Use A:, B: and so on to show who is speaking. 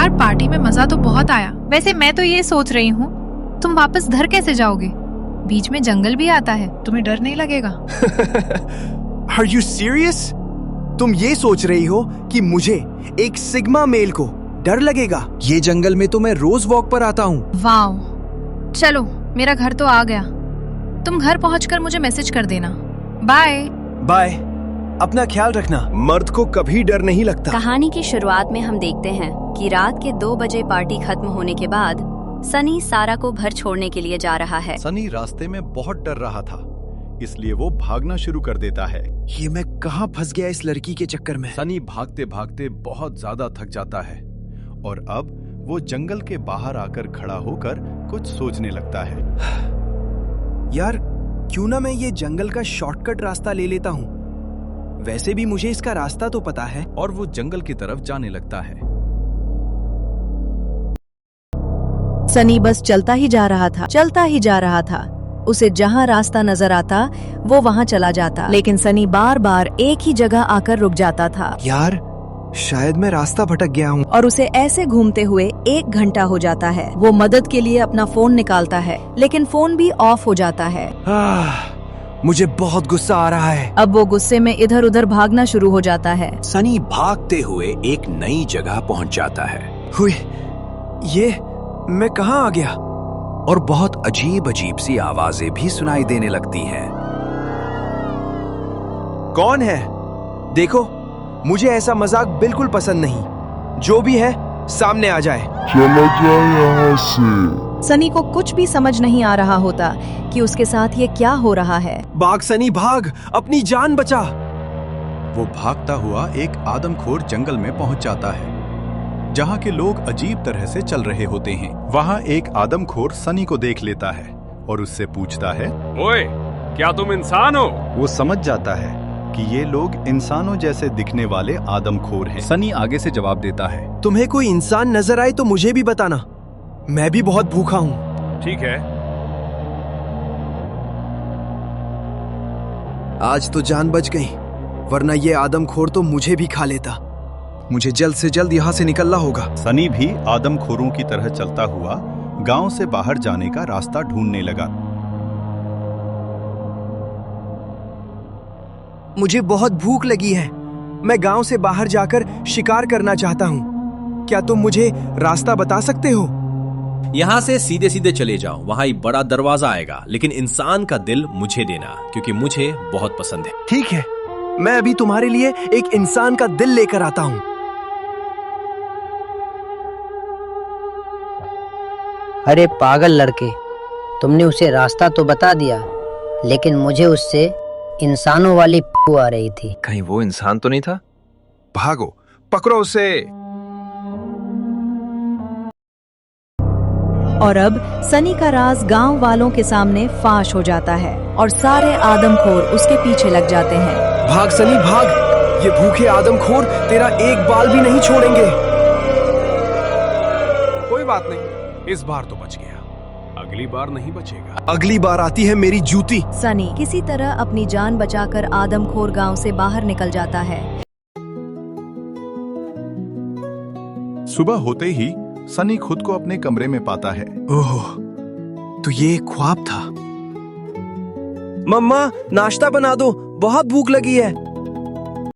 A: यार पार्टी में मजा तो बहुत आया। वैसे मैं तो ये सोच रही हूँ, तुम वापस घर कैसे जाओगे? बीच में जंगल भी आता है, तुम्हें डर नहीं लगेगा?
B: Are you serious? तुम ये सोच रही हो कि मुझे एक सिग्मा मेल को डर लगेगा? ये जंगल में तो मैं रोज वॉक पर आता हूँ।
A: वाओ, चलो मेरा घर तो आ गया। तुम घर पहुंचकर मुझे मैसेज कर देना। बाय।
B: बाय, अपना ख्याल रखना। मर्द को कभी डर नहीं लगता।
C: कहानी की शुरुआत में हम देखते हैं कि रात के 2 बजे पार्टी खत्म होने के बाद सनी सारा को घर छोड़ने के लिए जा रहा है।
D: सनी रास्ते में बहुत डर रहा था, इसलिए वो भागना शुरू कर देता है।
B: ये मैं कहाँ फंस गया इस लड़की के चक्कर में।
D: सनी भागते भागते बहुत ज्यादा थक जाता है और अब वो जंगल के बाहर आकर खड़ा होकर कुछ सोचने लगता है।
B: यार, क्यों ना मैं ये जंगल का शॉर्टकट रास्ता ले लेता हूँ। वैसे भी मुझे इसका रास्ता तो पता है।
D: और वो जंगल की तरफ जाने लगता है।
E: सनी बस चलता ही जा रहा था। उसे जहाँ रास्ता नजर आता वो वहाँ चला जाता, लेकिन सनी बार बार एक ही जगह आकर रुक जाता था।
B: यार, शायद मैं रास्ता भटक गया हूँ।
E: और उसे ऐसे घूमते हुए 1 घंटा हो जाता है। वो मदद के लिए अपना फोन निकालता है, लेकिन फोन भी ऑफ हो जाता है।
B: मुझे बहुत गुस्सा आ रहा है।
E: अब वो गुस्से में इधर उधर भागना शुरू हो जाता है।
F: सनी भागते हुए एक नई जगह पहुंच जाता है।
B: हुई, ये मैं कहाँ आ गया?
F: और बहुत अजीब अजीब सी आवाजें भी सुनाई देने लगती हैं।
B: कौन है? देखो, मुझे ऐसा मजाक बिल्कुल पसंद नहीं। जो भी है सामने आ जाए।
G: चला जाए यहाँ से।
E: सनी को कुछ भी समझ नहीं आ रहा होता कि उसके साथ ये क्या हो रहा है।
B: भाग सनी भाग, अपनी जान बचा।
D: वो भागता हुआ एक आदमखोर जंगल में पहुंच जाता है, जहां के लोग अजीब तरह से चल रहे होते हैं। वहां एक आदमखोर सनी को देख लेता है और उससे पूछता है,
H: ओए, क्या तुम इंसान हो?
D: वो समझ जाता है कि ये लोग इंसानों जैसे दिखने वाले आदमखोर हैं। सनी आगे से जवाब देता है,
B: तुम्हें कोई इंसान नजर आए तो मुझे भी बताना, मैं भी बहुत भूखा हूँ।
H: ठीक है।
B: आज तो जान बच गई, वरना ये आदमखोर तो मुझे भी खा लेता। मुझे जल्द से जल्द यहाँ से निकलना होगा।
D: सनी भी आदमखोरों की तरह चलता हुआ गांव से बाहर जाने का रास्ता ढूंढने लगा।
B: मुझे बहुत भूख लगी है। मैं गांव से बाहर जाकर शिकार करना चाहता हूँ। क्या तुम मुझे रास्ता बता सकते हो?
I: यहाँ से सीधे सीधे चले जाओ, वहाँ एक बड़ा दरवाजा आएगा, लेकिन इंसान का दिल मुझे देना, क्योंकि मुझे बहुत पसंद है।
B: ठीक है, मैं अभी तुम्हारे लिए एक इंसान का दिल लेकर आता हूँ।
J: अरे पागल लड़के, तुमने उसे रास्ता तो बता दिया, लेकिन मुझे उससे इंसानों वाली आ रही थी।
K: कहीं वो इंसान तो नहीं था? भागो, पकड़ो उसे।
E: और अब सनी का राज गांव वालों के सामने फाश हो जाता है और सारे आदमखोर उसके पीछे लग जाते हैं।
B: भाग सनी भाग, ये भूखे आदमखोर तेरा एक बाल भी नहीं छोड़ेंगे।
H: कोई बात नहीं, इस बार तो बच गया, अगली बार नहीं बचेगा।
B: अगली बार आती है मेरी जूती।
E: सनी किसी तरह अपनी जान बचाकर आदमखोर गांव से बाहर निकल जाता है।
D: सुबह होते ही सनी खुद को अपने कमरे में पाता है।
B: ओह, तो ये एक ख्वाब था। मम्मा, नाश्ता बना दो, बहुत भूख लगी है।